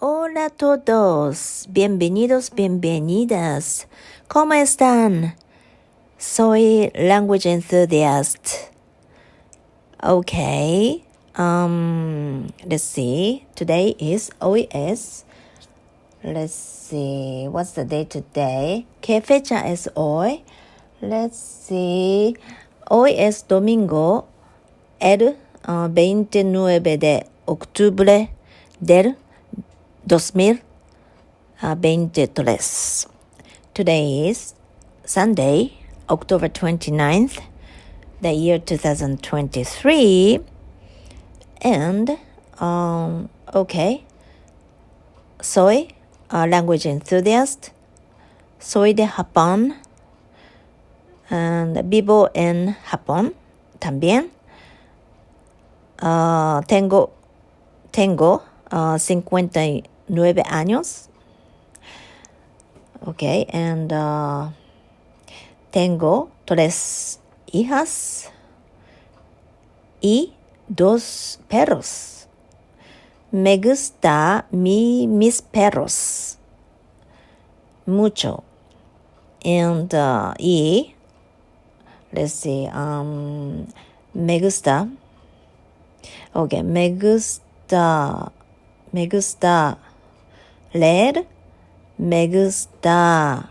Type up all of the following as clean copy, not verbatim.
Hola a todos, bienvenidos, bienvenidas. ¿Cómo están? Soy Language-Enthusiast. Okay, let's see. Today is OES. Let's see, what's the day today? ¿Qué fecha es hoy? Let's see. Hoy es domingo, el 29 de octubre del 2023. Today is Sunday, October 29th, the year 2023. And, okay, soy language enthusiast. Soy de Japón. And vivo en Japón también. Tengo 59 años. Okay, and tengo 3 hijas y 2 perros. Me gusta mis perros mucho. And y let's see, me gusta. Okay, me gusta leer, me gusta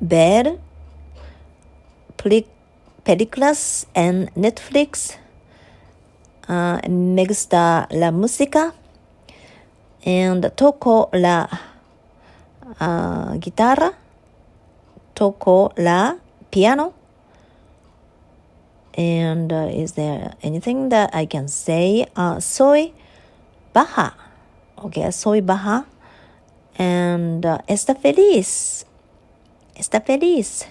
ver películas en Netflix, me gusta la música, and toco la guitarra, toco la piano. And is there anything that I can say? Soy baja. Okay, soy baja. And está feliz. Está feliz.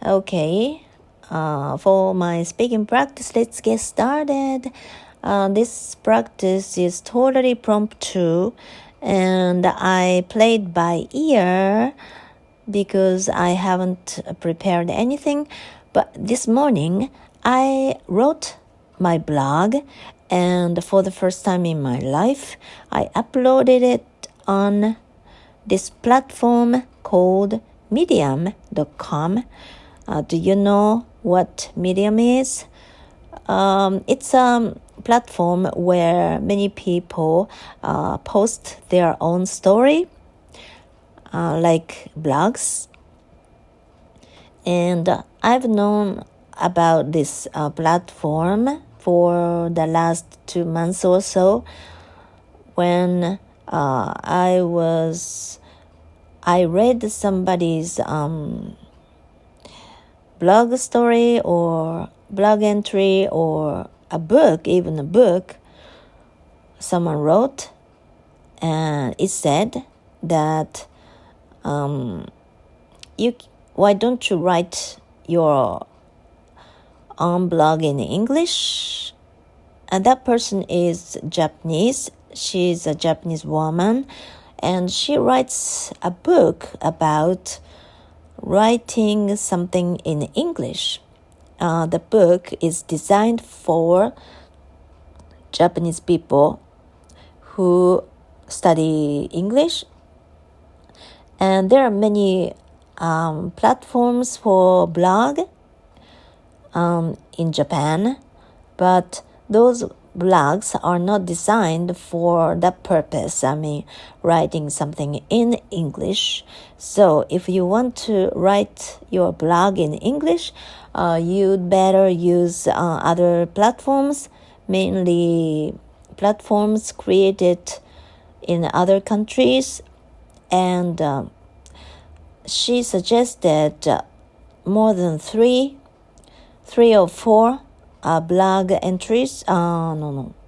Okay, for my speaking practice, let's get started. This practice is totally impromptu, and I played by ear because I haven't prepared anything. But this morning, I wrote my blog, and for the first time in my life, I uploaded it on this platform called medium.com. Do you know what Medium is? It's a platform where many people post their own story, like blogs. And I've known about this platform for the last 2 months or so. When I read somebody's blog story or blog entry or a book, even a book someone wrote, and it said that why don't you write your own blog in English? And that person is Japanese. She's a Japanese woman, and she writes a book about writing something in English. The book is designed for Japanese people who study English, and there are many platforms for blog in Japan, but those blogs are not designed for that purpose. I mean, writing something in English. So if you want to write your blog in English, you'd better use other platforms, mainly platforms created in other countries. And she suggested more than three or four blog entries,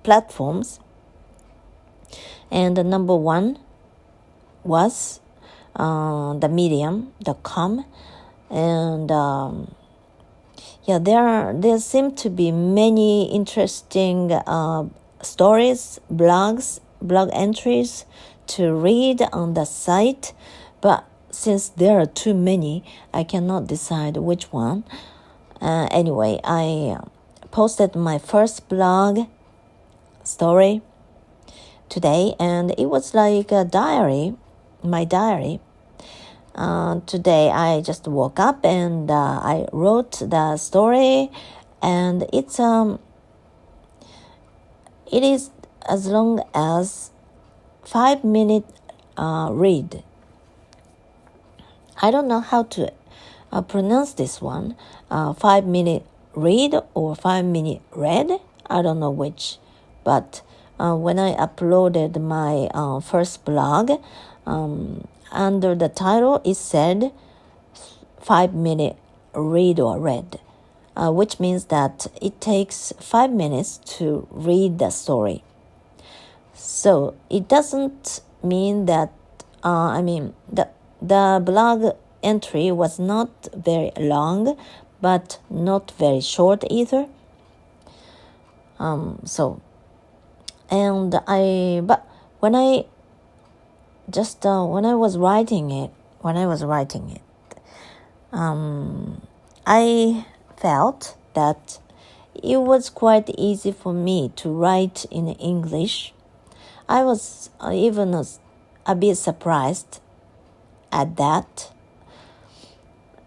platforms. And the number one was the medium.com. And there seem to be many interesting stories, blogs, blog entries to read on the site, but since there are too many, I cannot decide which one. Anyway, I posted my first blog story today, and it was like a diary, my diary. Today I just woke up and I wrote the story, and it is as long as 5-minute read. I don't know how to pronounce this one. 5-minute read or 5-minute read. I don't know which. But when I uploaded my first blog, under the title it said 5-minute read or read, which means that it takes 5 minutes to read the story. So it doesn't mean that, the blog entry was not very long, but not very short either. But when I was writing it, I felt that it was quite easy for me to write in English. I was even a bit surprised at that.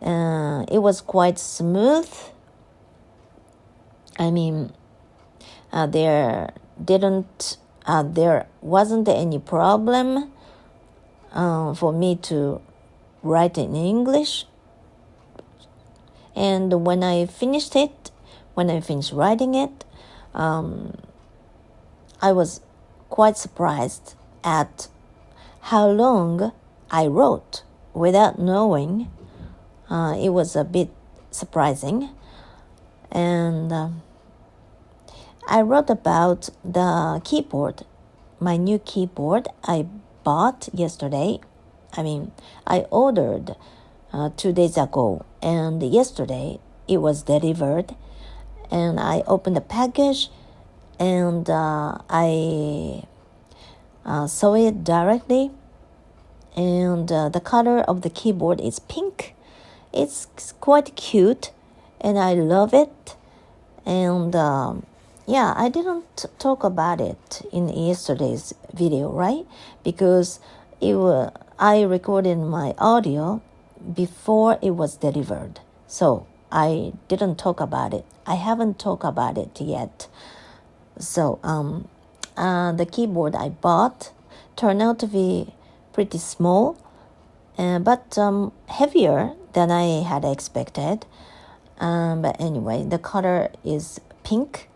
It was quite smooth. There wasn't any problem for me to write in English. And when I finished writing it, I was quite surprised at how long I wrote without knowing. It was a bit surprising. And I wrote about the keyboard, my new keyboard I bought yesterday. I ordered 2 days ago, and yesterday it was delivered, and I opened the package, and I saw it directly, and the color of the keyboard is pink. It's quite cute, and I love it. And I didn't talk about it in yesterday's video, right? Because I recorded my audio before it was delivered, so I didn't talk about it. I haven't talked about it yet. So the keyboard I bought turned out to be pretty small, but heavier than I had expected. But anyway, the color is pink,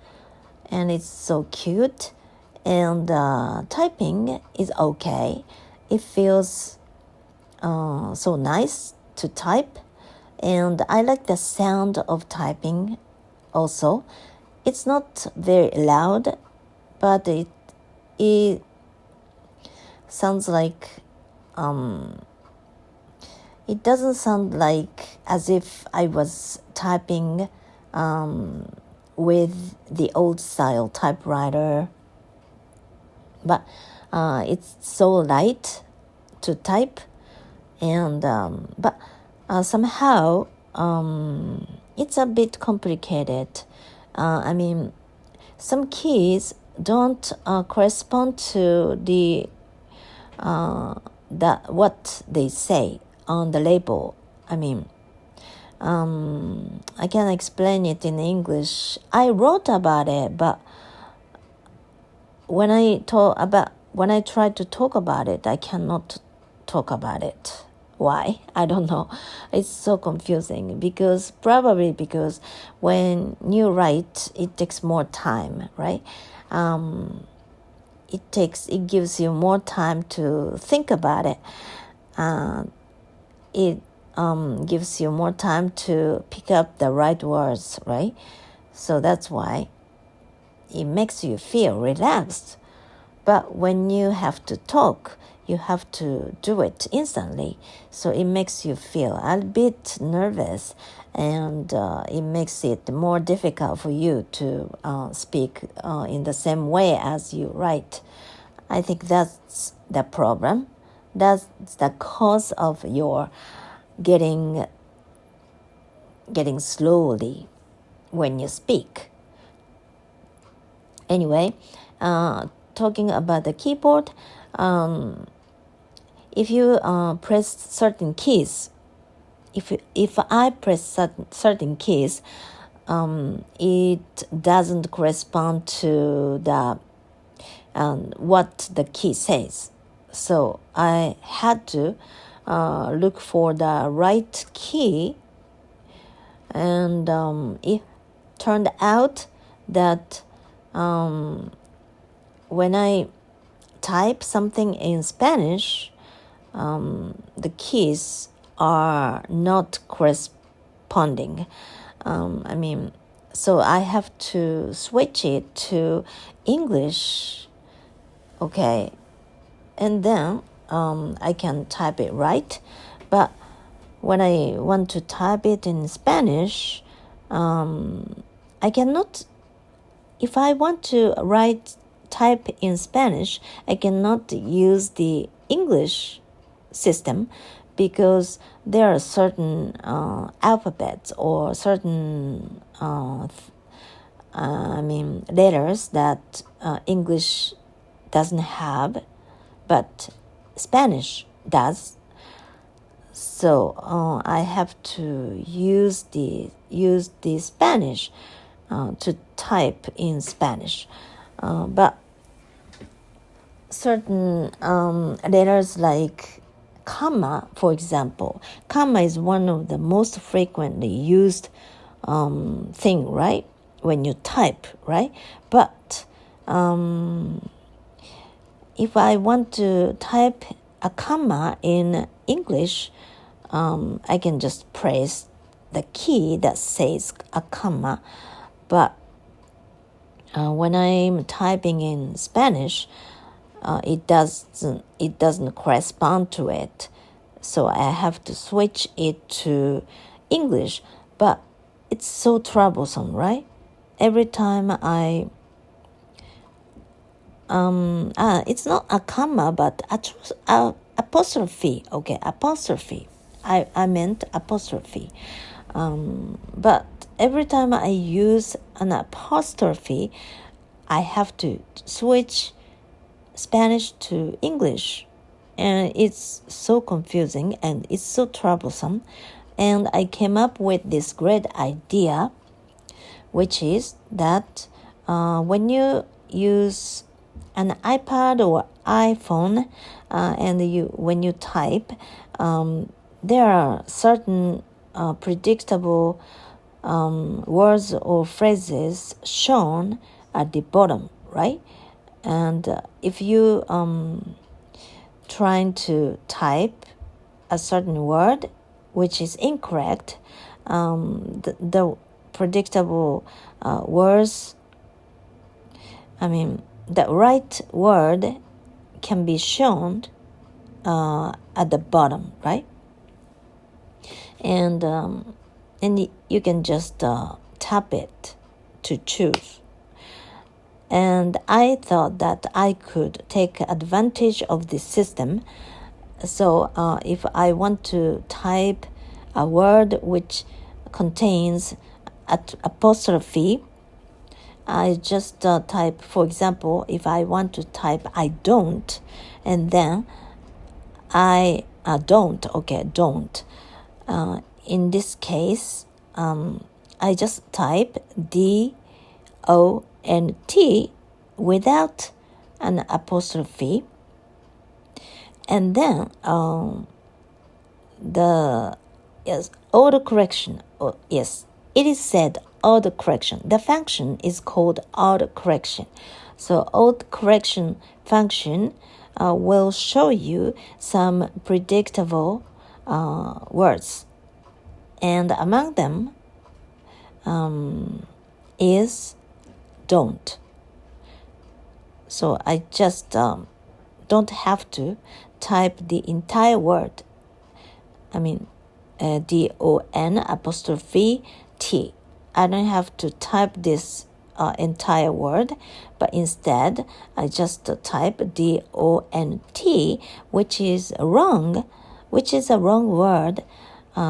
and it's so cute, and typing is okay. It feels so nice to type, and I like the sound of typing also. It's not very loud, but it sounds like it doesn't sound like as if I was typing with the old style typewriter, but it's so light to type, and but somehow it's a bit complicated. Some keys don't correspond to the what they say on the label. I can explain it in English. I wrote about it, but when I try to talk about it, I cannot talk about it. Why? I don't know. It's so confusing probably because when you write, it takes more time, right? It gives you more time to think about it. It gives you more time to pick up the right words, right? So that's why it makes you feel relaxed. But when you have to talk, you have to do it instantly. So it makes you feel a bit nervous, and it makes it more difficult for you to speak in the same way as you write. I think that's the problem. That's the cause of your getting slowly when you speak. Anyway, talking about the keyboard, if you press certain keys, if I press certain keys, it doesn't correspond to the what the key says. So I had to look for the right key, and it turned out that when I type something in Spanish, the keys are not corresponding. So I have to switch it to English, okay, and then I can type it right. But when I want to type it in Spanish, I cannot. If I want to type in Spanish, I cannot use the English system, because there are certain alphabets or certain letters that English doesn't have, but Spanish does. So I have to use the Spanish to type in Spanish, but certain letters like comma, for example. Comma is one of the most frequently used thing, right? When you type, right? But if I want to type a comma in English, I can just press the key that says a comma. But when I'm typing in Spanish, it doesn't correspond to it, so I have to switch it to English. But it's so troublesome, right? Every time it's not a comma, but apostrophe. Okay, apostrophe. I meant apostrophe. But every time I use an apostrophe, I have to switch Spanish to English, and it's so confusing and it's so troublesome. And I came up with this great idea, which is that when you use an iPad or iPhone, and when you type, there are certain predictable words or phrases shown at the bottom, right? And if you trying to type a certain word which is incorrect, the predictable words, the right word can be shown at the bottom, right? And you can just tap it to choose. And I thought that I could take advantage of this system. So if I want to type a word which contains apostrophe, I just type, for example, if I want to type I don't, and then I don't, okay, don't. In this case, I just type DONT without an apostrophe, and then autocorrection. Yes, it is said autocorrection. The function is called autocorrection. So autocorrection function will show you some predictable words, and among them is don't. So I just don't have to type the entire word. DON apostrophe T. I don't have to type this entire word, but instead I just type DONT, which is a wrong word.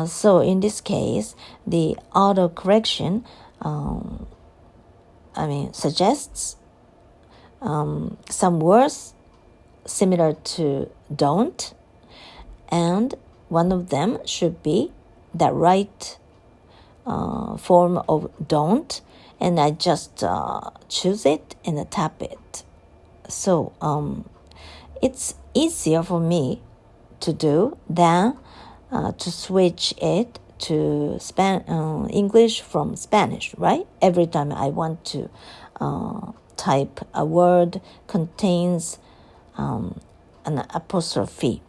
So in this case, the autocorrection suggests some words similar to don't, and one of them should be the right form of don't, and I just choose it and tap it. So it's easier for me to do than to switch it to English from Spanish, right? Every time I want to type a word contains an apostrophe.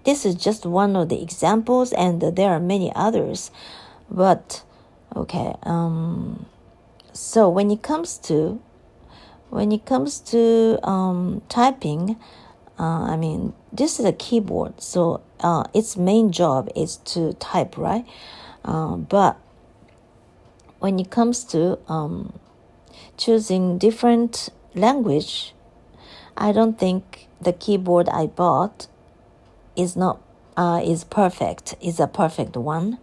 This is just one of the examples, and there are many others. But okay, so when it comes to typing, this is a keyboard, so its main job is to type, right? But when it comes to choosing different language, I don't think the keyboard I bought is perfect, is a perfect one.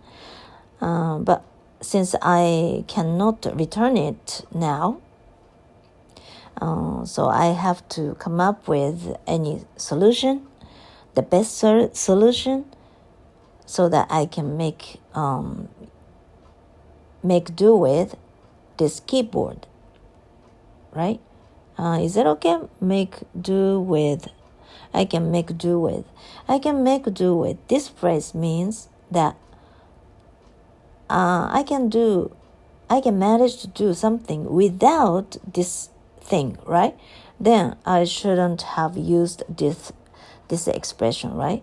But since I cannot return it now, so I have to come up with any solution, the best solution, so that I can make do with this keyboard, right? Is it okay? I can make do with. This phrase means that I can manage to do something without this thing, right? Then I shouldn't have used this expression, right?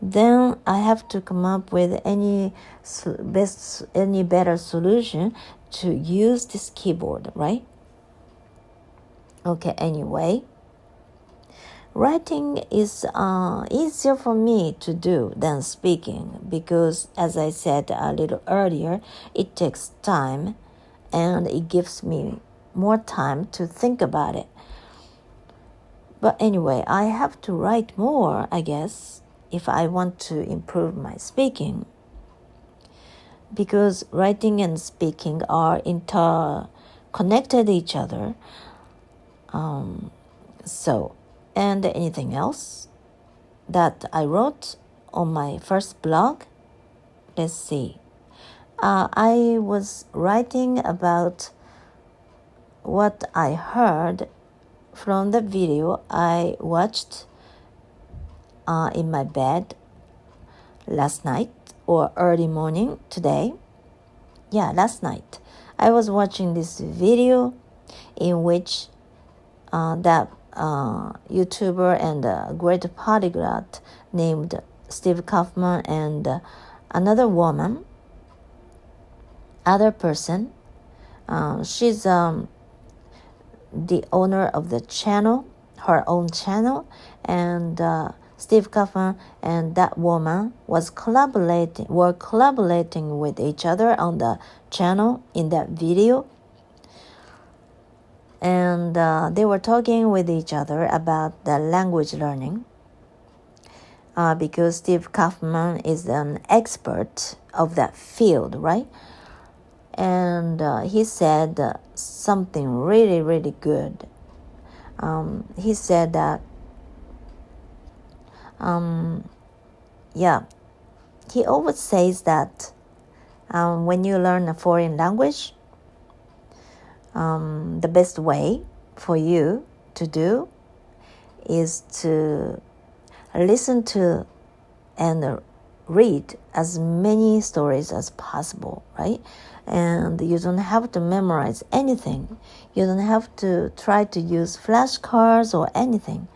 Then I have to come up with any better solution to use this keyboard, right? Okay, anyway, writing is easier for me to do than speaking because, as I said a little earlier, it takes time and it gives me more time to think about it. But anyway, I have to write more, I guess, if I want to improve my speaking, because writing and speaking are interconnected each other. So, and anything else that I wrote on my first blog? Let's see. I was writing about what I heard from the video I watched in my bed last night or early morning today. Yeah, last night. I was watching this video in which that YouTuber and a great polyglot named Steve Kaufman and another woman, other person. She's the owner of the channel, her own channel, and Steve Kaufman and that woman were collaborating with each other on the channel in that video. And they were talking with each other about the language learning because Steve Kaufman is an expert of that field, right? And he said something really, really good. He said that, he always says that when you learn a foreign language, the best way for you to do is to listen to and read as many stories as possible, right? And you don't have to memorize anything. You don't have to try to use flashcards or anything.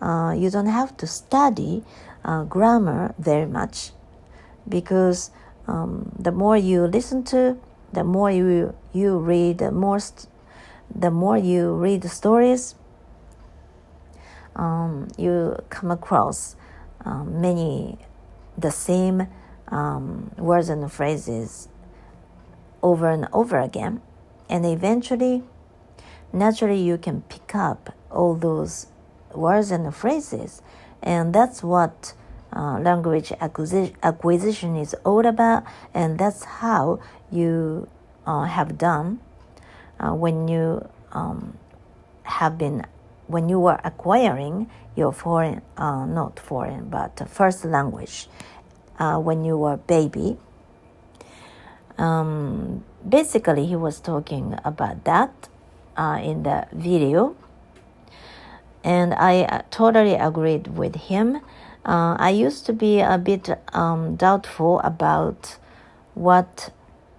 You don't have to study grammar very much, because the more you listen to, the more you read, the more you read the stories, you come across the same words and phrases over and over again, and eventually, naturally, you can pick up all those words and phrases, and that's what language acquisition is all about, and that's how you have done when you have been, when you were acquiring your foreign, not foreign, but first language, when you were baby. Basically, he was talking about that in the video, and I totally agreed with him. I used to be a bit doubtful about what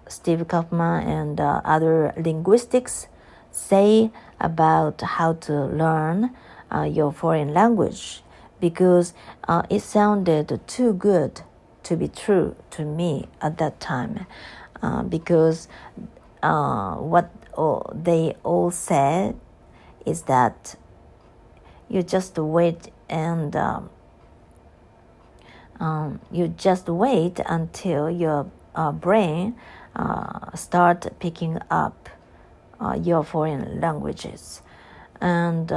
Steve Kaufman and other linguistics say about how to learn your foreign language, because it sounded too good to be true to me at that time, because what they all said is that you just wait and you just wait until your brain start picking up your foreign languages, and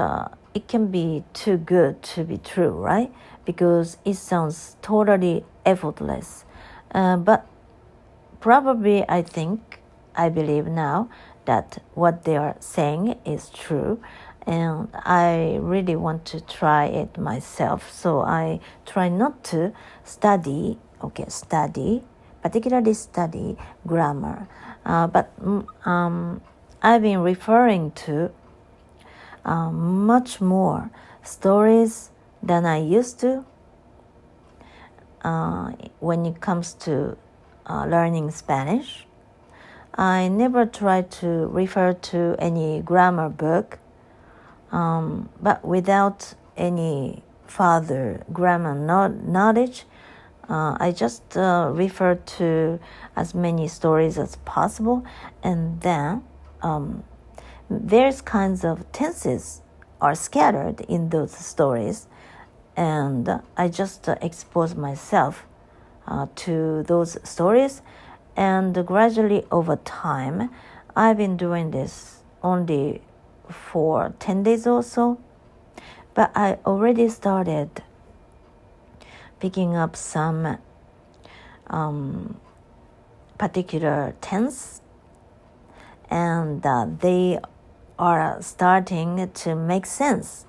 it can be too good to be true, right? Because it sounds totally effortless, but probably I believe now that what they are saying is true, and I really want to try it myself. So I try not to particularly study grammar, but I've been referring to much more stories than I used to when it comes to learning Spanish. I never try to refer to any grammar book, but without any further grammar knowledge, I just refer to as many stories as possible, and then various kinds of tenses are scattered in those stories, and I just expose myself to those stories, and gradually over time, I've been doing this only for 10 days or so, but I already started picking up some particular tense, and they are starting to make sense.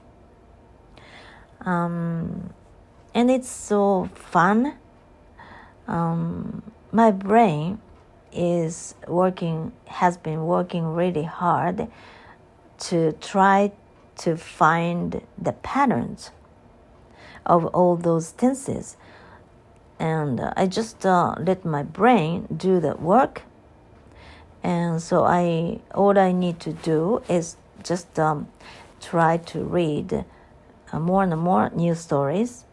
And it's so fun. My brain has been working really hard to try to find the patterns of all those tenses, and I just let my brain do the work. And so all I need to do is just try to read more and more new stories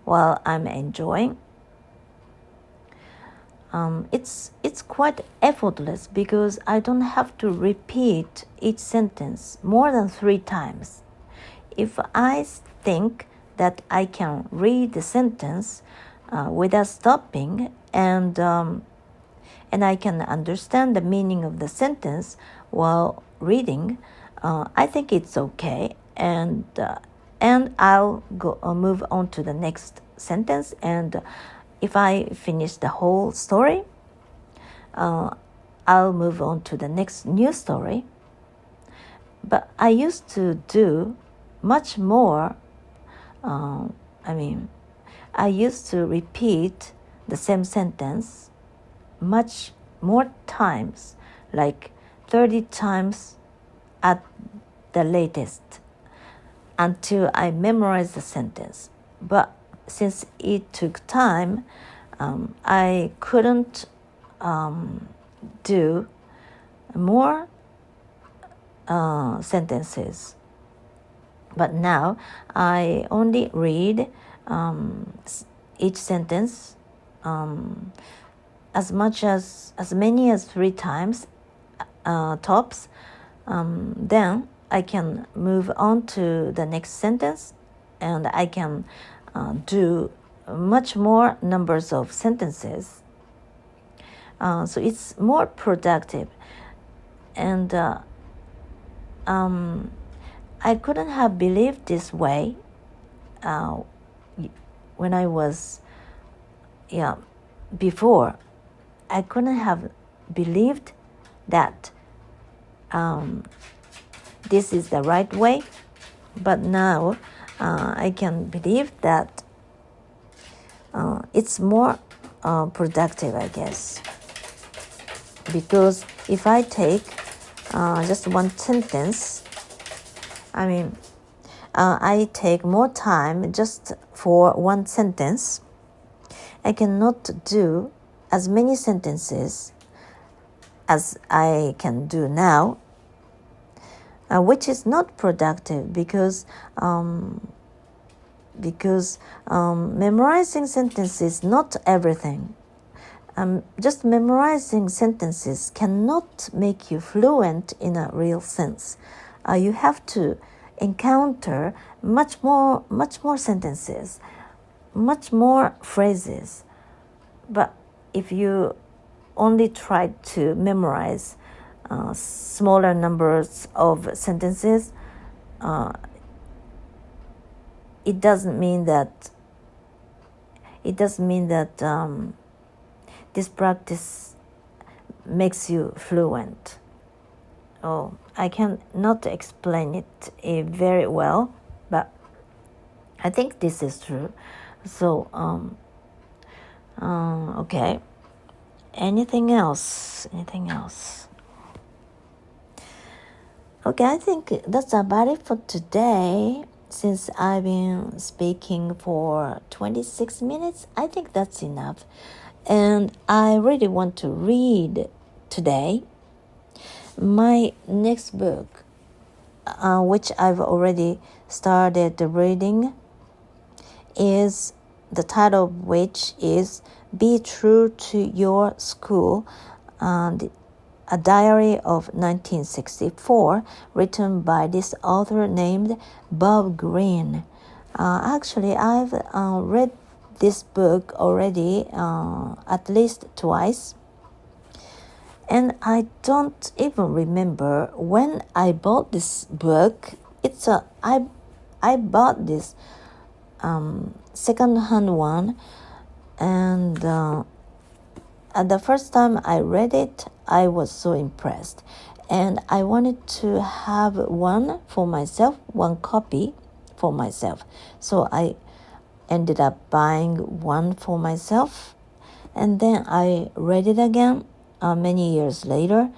while I'm enjoying. It's quite effortless because I don't have to repeat each sentence more than 3 times. If I think that I can read the sentence without stopping, and I can understand the meaning of the sentence while reading, I think it's okay, and I'll move on to the next sentence. And if I finish the whole story, I'll move on to the next new story. But I used to do much more. I used to repeat the same sentence much more times, like 30 times at the latest, until I memorized the sentence. But since it took time, I couldn't do more sentences. But now I only read each sentence as many as 3 times tops. Then I can move on to the next sentence, and I can do much more numbers of sentences. So it's more productive. And I couldn't have believed this way when I was, before. I couldn't have believed that this is the right way. But now I can believe that it's more productive, I guess. Because if I take just one sentence, I take more time just for one sentence. I cannot do as many sentences as I can do now, which is not productive because memorizing sentences is not everything. Just memorizing sentences cannot make you fluent in a real sense. You have to encounter much more sentences, much more phrases. But if you only try to memorize smaller numbers of sentences, it doesn't mean that this practice makes you fluent. Oh, I cannot explain it very well, but I think this is true. So, okay. Anything else? Okay, I think that's about it for today. Since I've been speaking for 26 minutes, I think that's enough. And I really want to read today. My next book, which I've already started reading, is the title of which is Be True to Your School, and a diary of 1964, written by this author named Bob Greene. Actually, I've read this book already at least twice, and I don't even remember when I bought this book. I bought this second-hand one, and at the first time I read it, I was so impressed, and I wanted to have one copy for myself. So I ended up buying one for myself, and then I read it again many years later,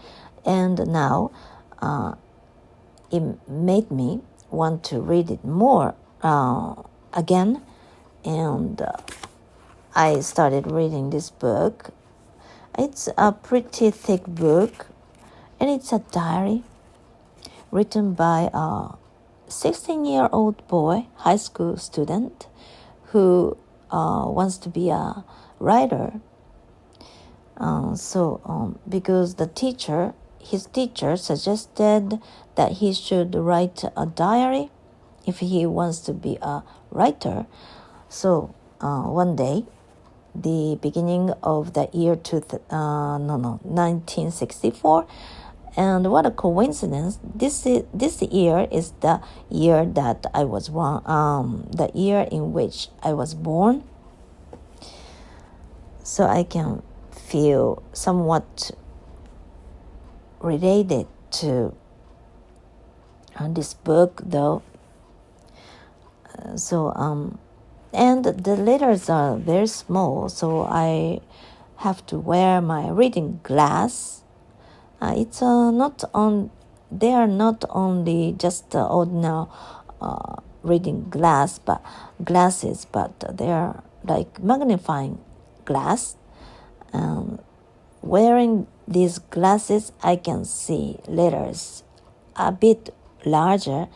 and now it made me want to read it more again, and I started reading this book. It's a pretty thick book, and it's a diary written by a 16-year-old boy, high school student, who wants to be a writer. Because his teacher suggested that he should write a diary if he wants to be a writer. So one day, the beginning of the year 1964, and what a coincidence! This year is the year that I was born. The year in which I was born. So I can feel somewhat related to this book, though. And the letters are very small, so I have to wear my reading glass. They are not only just ordinary reading glasses, but they are like magnifying glass. Wearing these glasses, I can see letters a bit larger,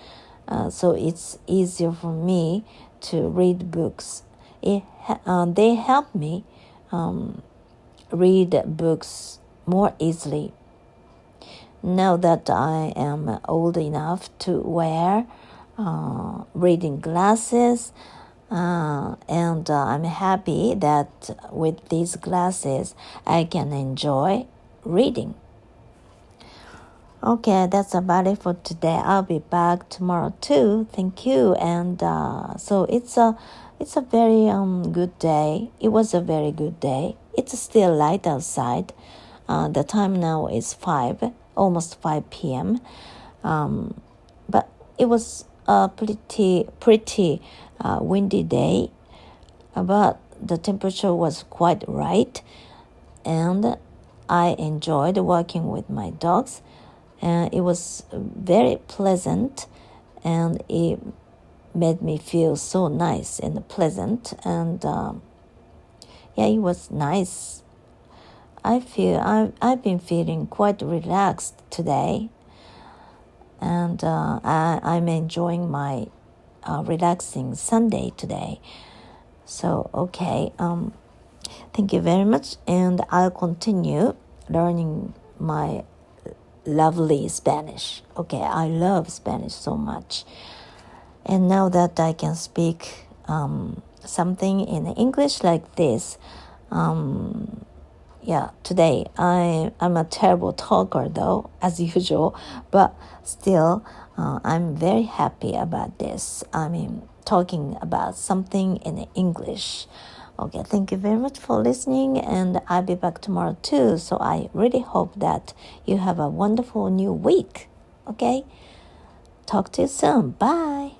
so it's easier for me to read books. They help me read books more easily. Now that I am old enough to wear reading glasses, and I'm happy that with these glasses I can enjoy reading. Okay, that's about it for today. I'll be back tomorrow too. Thank you. And so it's a very good day. It was a very good day. It's still light outside. The time now is almost 5 p.m. it was a pretty windy day, but the temperature was quite right, and I enjoyed working with my dogs, and it was very pleasant, and it made me feel so nice and pleasant, and it was nice. I've been feeling quite relaxed today, and I'm enjoying my relaxing Sunday today. So okay, thank you very much, and I'll continue learning my lovely Spanish. Okay, I love Spanish so much, and now that I can speak something in English like this, today I'm a terrible talker though, as usual, but still I'm very happy about this. I mean, talking about something in English. Okay, thank you very much for listening, and I'll be back tomorrow too, so I really hope that you have a wonderful new week. Okay, talk to you soon. Bye.